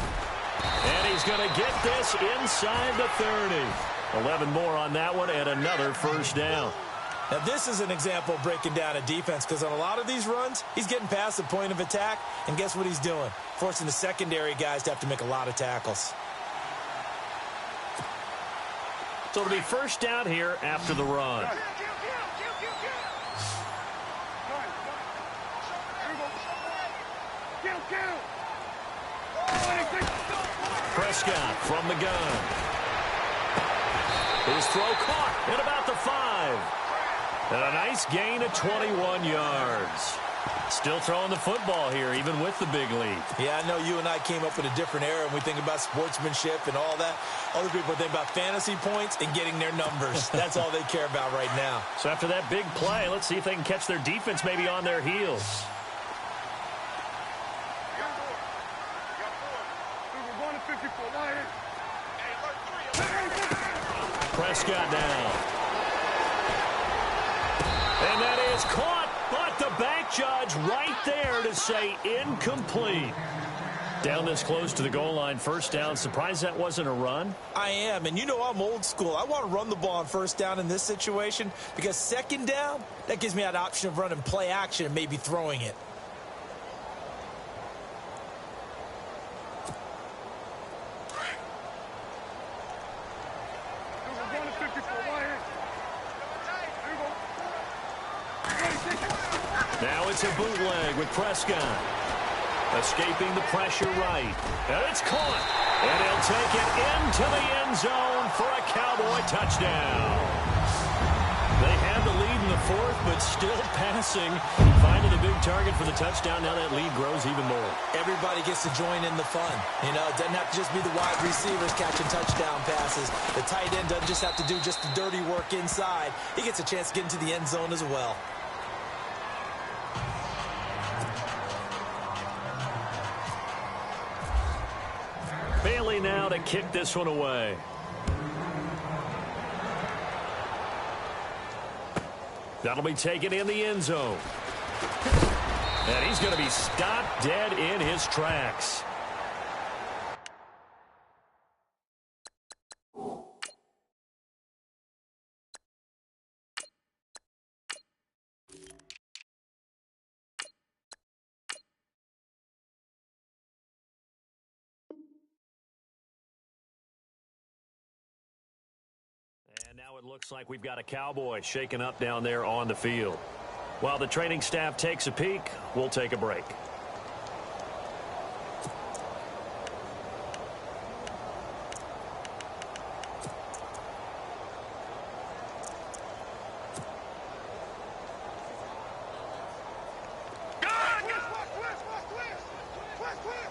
And he's going to get this inside the 30. 11 more on that one and another first down. Now, this is an example of breaking down a defense because on a lot of these runs, he's getting past the point of attack, and guess what he's doing? Forcing the secondary guys to have to make a lot of tackles. So it'll be first down here after the run. Prescott from the gun. His throw caught at about the 5. And a nice gain of 21 yards. Still throwing the football here, even with the big lead. Yeah, I know you and I came up in a different era, and we think about sportsmanship and all that. Other people think about fantasy points and getting their numbers. That's all they care about right now. So after that big play, let's see if they can catch their defense maybe on their heels. Prescott now. And that is caught, but the back judge right there to say incomplete. Down this close to the goal line, first down. Surprised that wasn't a run? I am, and you know I'm old school. I want to run the ball on first down in this situation because second down, that gives me that option of running play action and maybe throwing it. Now it's a bootleg with Prescott. Escaping the pressure right. And it's caught. And he'll take it into the end zone for a Cowboy touchdown. They had the lead in the fourth, but still passing. Finding the big target for the touchdown. Now that lead grows even more. Everybody gets to join in the fun. You know, it doesn't have to just be the wide receivers catching touchdown passes. The tight end doesn't just have to do just the dirty work inside. He gets a chance to get into the end zone as well. Bailey now to kick this one away. That'll be taken in the end zone. And he's going to be stopped dead in his tracks. And now it looks like we've got a Cowboy shaken up down there on the field. While the training staff takes a peek, we'll take a break.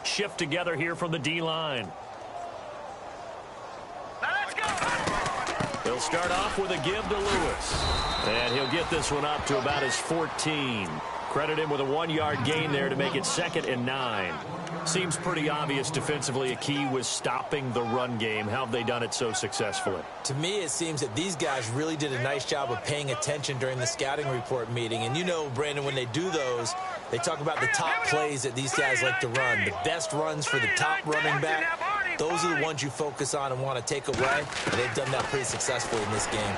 Shift together here from the D-line. Now let's go! He'll start off with a give to Lewis. And he'll get this one up to about his 14. Credit him with a 1-yard gain there to make it 2nd and 9. Seems pretty obvious defensively a key was stopping the run game. How have they done it so successfully? To me, it seems that these guys really did a nice job of paying attention during the scouting report meeting. And you know, Brandon, when they do those, they talk about the top plays that these guys like to run. The best runs for the top running back. Those are the ones you focus on and want to take away. And they've done that pretty successfully in this game.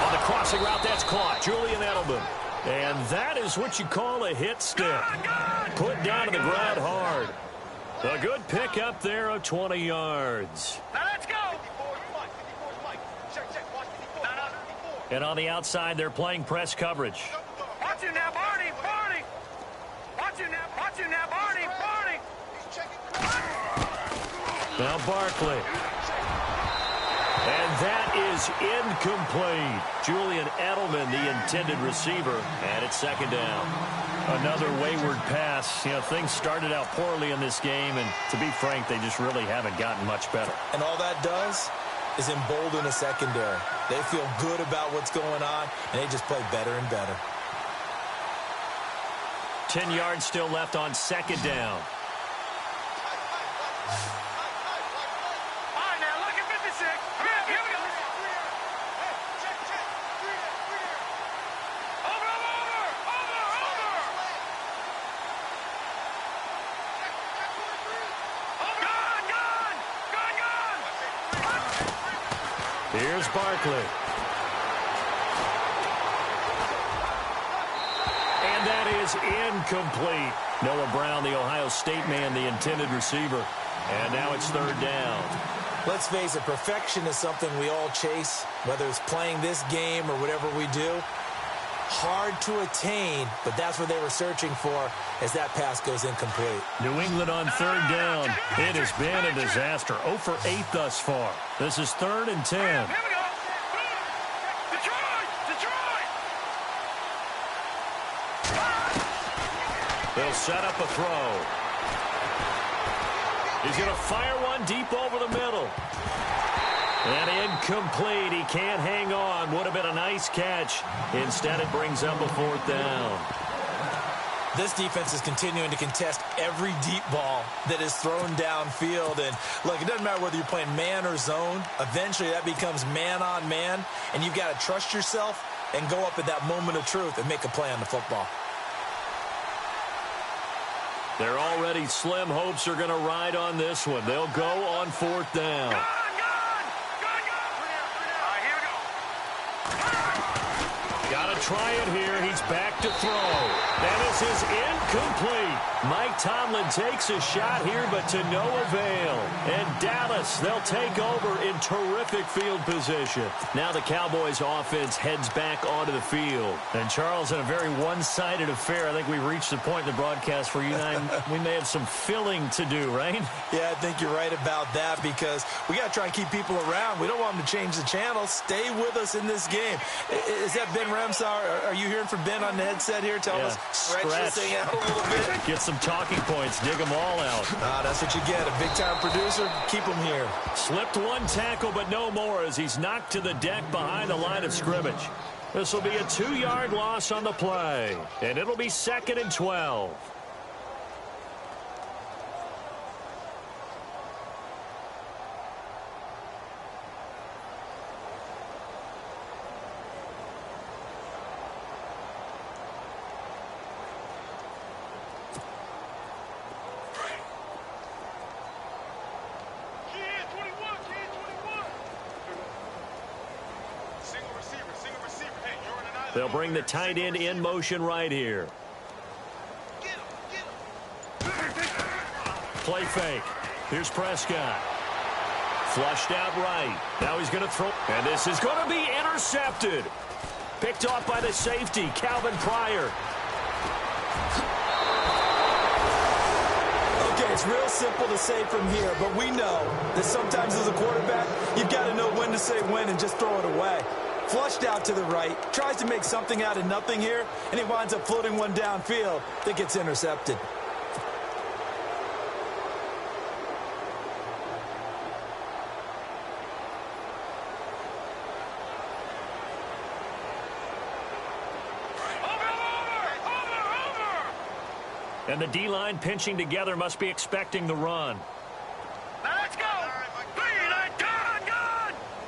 On the crossing route, that's caught. Julian Edelman. And that is what you call a hit stick. Put down to the ground hard. A good pickup there of 20 yards. Now let's go. And on the outside, they're playing press coverage. Watch you now, Barney. Barney. Watch you now. Watch you now, Barney. Barney. Now Barkley. And that is incomplete. Julian Edelman, the intended receiver, and it's 2nd down. Another wayward pass. You know, things started out poorly in this game, and to be frank, they just really haven't gotten much better. And all that does is embolden a secondary. They feel good about what's going on, and they just play better and better. 10 yards still left on 2nd down. Here's Barkley. And that is incomplete. Noah Brown, the Ohio State man, the intended receiver. And now it's 3rd down. Let's face it, perfection is something we all chase, whether it's playing this game or whatever we do. Hard to attain, but that's what they were searching for as that pass goes incomplete. New England on 3rd down. It has been a disaster. 0 for 8 thus far. This is 3rd and 10. Here we go. Detroit! Detroit! They'll set up a throw. He's going to fire one deep over the middle. And incomplete. He can't hang on. Would have been a nice catch. Instead, it brings up a 4th down. This defense is continuing to contest every deep ball that is thrown downfield. And, look, it doesn't matter whether you're playing man or zone. Eventually, that becomes man-on-man. And you've got to trust yourself and go up at that moment of truth and make a play on the football. Their already slim hopes are going to ride on this one. They'll go on 4th down. Got to try it here. He's back to throw. And this is incomplete. Mike Tomlin takes a shot here, but to no avail. And Dallas, they'll take over in terrific field position. Now the Cowboys offense heads back onto the field. And Charles, in a very one-sided affair, I think we've reached the point in the broadcast where you and I, we may have some filling to do, right? Yeah, I think you're right about that because we got to try and keep people around. We don't want them to change the channel. Stay with us in this game. Is that Ben Ramsar? Are you hearing from Ben on the headset here? Tell us, stretch this thing out a little bit. Get some talking points. Dig them all out. That's what you get. A big-time producer. Keep him here. Slipped one tackle, but no more as he's knocked to the deck behind the line of scrimmage. This will be a 2-yard loss on the play, and it'll be 2nd and 12. They'll bring the tight end in motion right here. Play fake. Here's Prescott. Flushed out right. Now he's going to throw. And this is going to be intercepted. Picked off by the safety, Calvin Pryor. Okay, it's real simple to say from here, but we know that sometimes as a quarterback, you've got to know when to say when and just throw it away. Flushed out to the right, tries to make something out of nothing here, and he winds up floating one downfield that gets intercepted. And the D-line pinching together must be expecting the run. Now let's go. Clean it. Gone.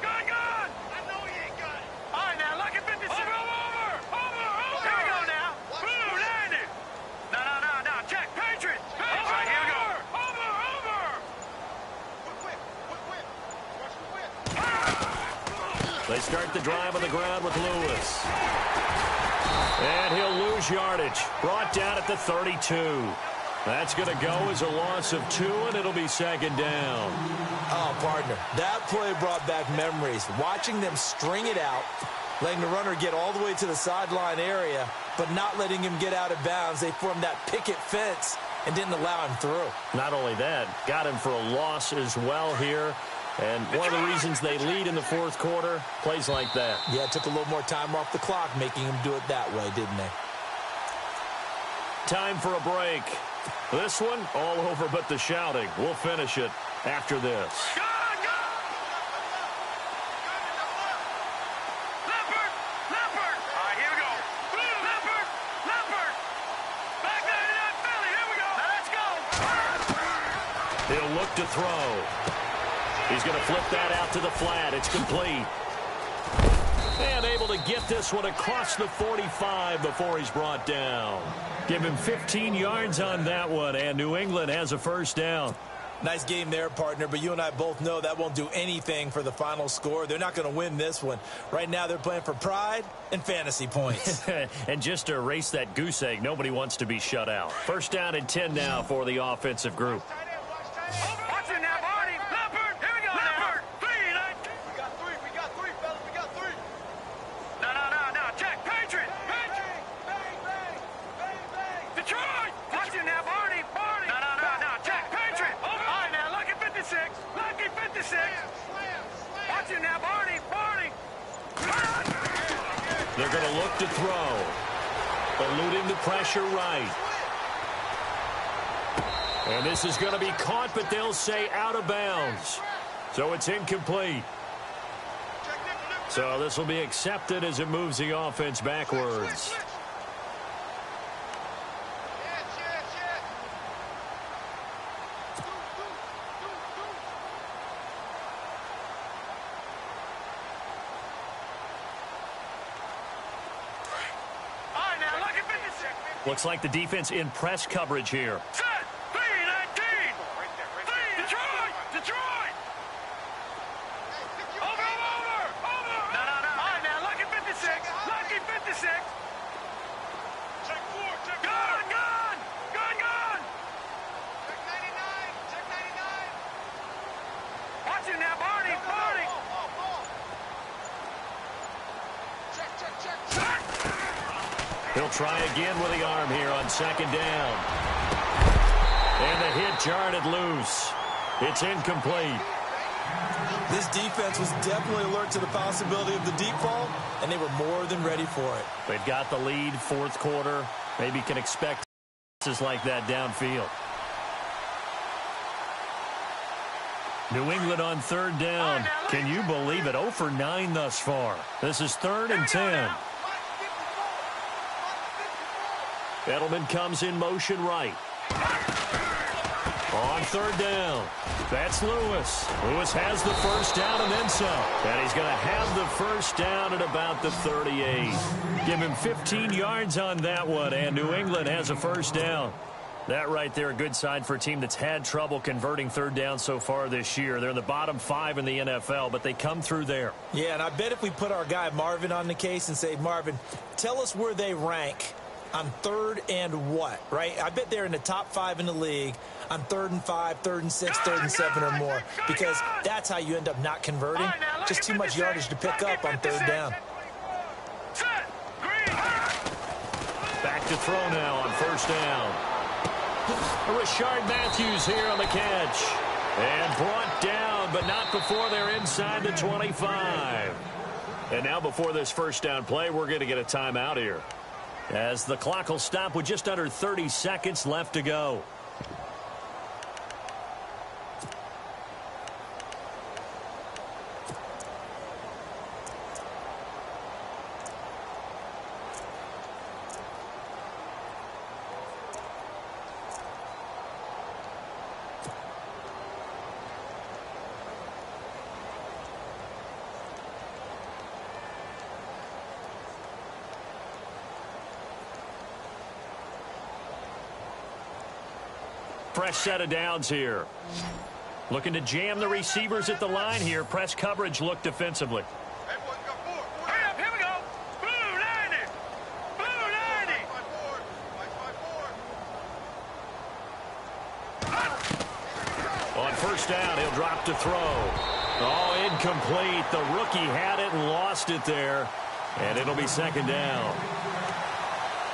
I know he ain't got it. All right, now, look at 56. Over. Here we go now. Blue, landed. No. Check. Patriot. All right, here we go. Over. Whip. Watch the whip. They start the drive on the ground with Lewis. And he'll lose yardage. Brought down at the 32. That's going to go as a loss of 2, and it'll be second down. Oh, partner, that play brought back memories. Watching them string it out, letting the runner get all the way to the sideline area, but not letting him get out of bounds. They formed that picket fence and didn't allow him through. Not only that, got him for a loss as well here. And one of the reasons they lead in the fourth quarter, plays like that. Yeah, it took a little more time off the clock, making him do it that way, didn't they? Time for a break. This one, all over but the shouting. We'll finish it after this. Leopard. All right, here we go. Leopard. Back there to that Philly. Here we go. Now let's go. He'll look to throw. He's going to flip that out to the flat. It's complete. And able to get this one across the 45 before he's brought down. Give him 15 yards on that one, and New England has a first down. Nice game there, partner, but you and I both know that won't do anything for the final score. They're not going to win this one. Right now, they're playing for pride and fantasy points. And just to erase that goose egg, nobody wants to be shut out. First down and 10 now for the offensive group. Watch it now, Barney. Leopard. Here we go. Leopard. Clean it. We got three, fellas. We got three. No. Check. Patriot. Bang. Detroit. Watch it now, Barney. No. Check. Patriot. All right, now, lucky 56. Watch it now, Barney. They're going to look to throw. Eluding the pressure right. And this is going to be caught, but they'll say out of bounds. So it's incomplete. So this will be accepted as it moves the offense backwards. Looks like the defense in press coverage here. Set. 3-19. Detroit. Over. No. All right, now, lucky 56. Check 4. Gone. Check 99. Watch it now, Barney. Check. He'll try again with the arm here on second down. And the hit jarred it loose. It's incomplete. This defense was definitely alert to the possibility of the deep ball, and they were more than ready for it. They've got the lead, fourth quarter. Maybe can expect passes like that downfield. New England on third down. Can you believe it? 0 for 9 thus far. This is 3rd and 10. Edelman comes in motion right. On third down. That's Lewis. Lewis has the first down and then some. And he's going to have the first down at about the 38. Give him 15 yards on that one, and New England has a first down. That right there, a good sign for a team that's had trouble converting third down so far this year. They're in the bottom 5 in the NFL, but they come through there. Yeah, and I bet if we put our guy Marvin on the case and say, Marvin, tell us where they rank on 3rd and what, right? I bet they're in the top 5 in the league on 3rd and 5, 3rd and 6, 3rd and 7 or more, because that's how you end up not converting. Just too much yardage to pick up on 3rd down. Back to throw now on first down. Rashard Matthews here on the catch. And brought down, but not before they're inside the 25. And now before this first down play, we're going to get a timeout here, as the clock will stop with just under 30 seconds left to go. Fresh set of downs here. Looking to jam the receivers at the line here. Press coverage look defensively. Hurry up, here we go. Blue 90. Blue 90. On first down, he'll drop to throw. Oh, incomplete. The rookie had it and lost it there. And it'll be second down.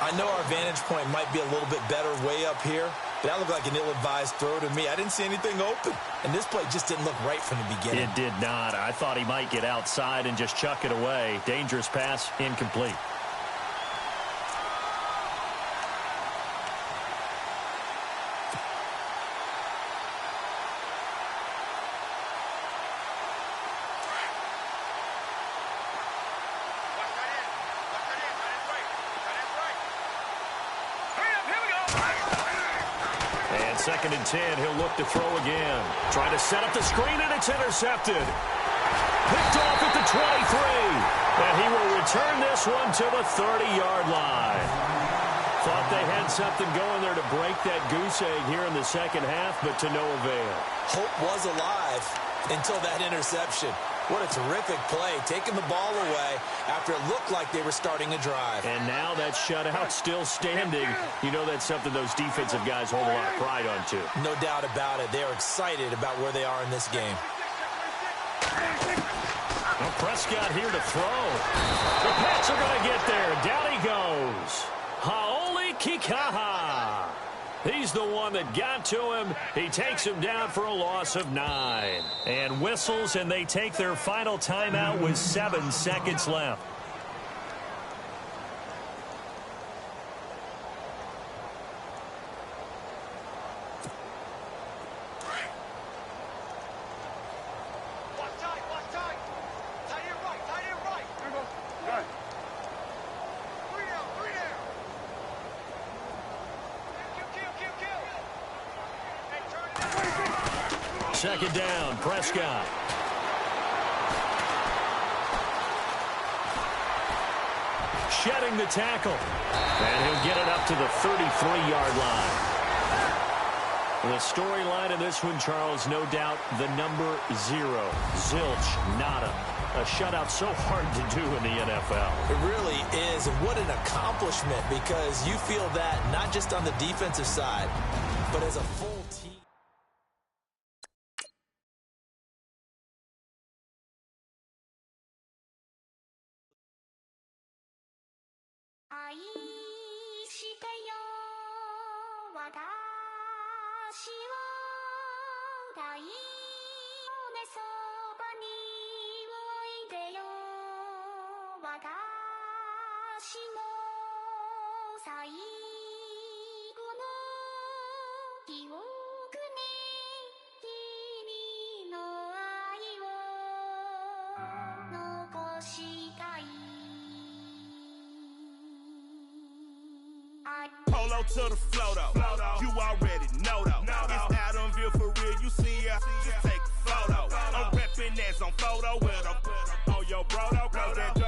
I know our vantage point might be a little bit better way up here, but that looked like an ill-advised throw to me. I didn't see anything open, and this play just didn't look right from the beginning. It did not. I thought he might get outside and just chuck it away. Dangerous pass, incomplete. Second and 10, he'll look to throw again. Trying to set up the screen, and it's intercepted. Picked off at the 23. And he will return this one to the 30-yard line. Thought they had something going there to break that goose egg here in the second half, but to no avail. Hope was alive until that interception. What a terrific play, taking the ball away after it looked like they were starting a drive. And now that shutout still standing. You know that's something those defensive guys hold a lot of pride on, too. No doubt about it. They're excited about where they are in this game. Well, Prescott here to throw. The Pats are going to get there. Down he goes. Haoli Kikaha. He's the one that got to him. He takes him down for a loss of 9. And whistles, and they take their final timeout with 7 seconds left. Second down, Prescott. Shedding the tackle. And he'll get it up to the 33-yard line. The storyline of this one, Charles, no doubt the number 0. Zilch, nada. A shutout so hard to do in the NFL. It really is, and what an accomplishment, because you feel that not just on the defensive side, but as a full team. Polo to the flow though. You already know though. It's Adamville for real. You see ya, just take a photo. I'm reppin' as on photo with a on your bro though. Cause that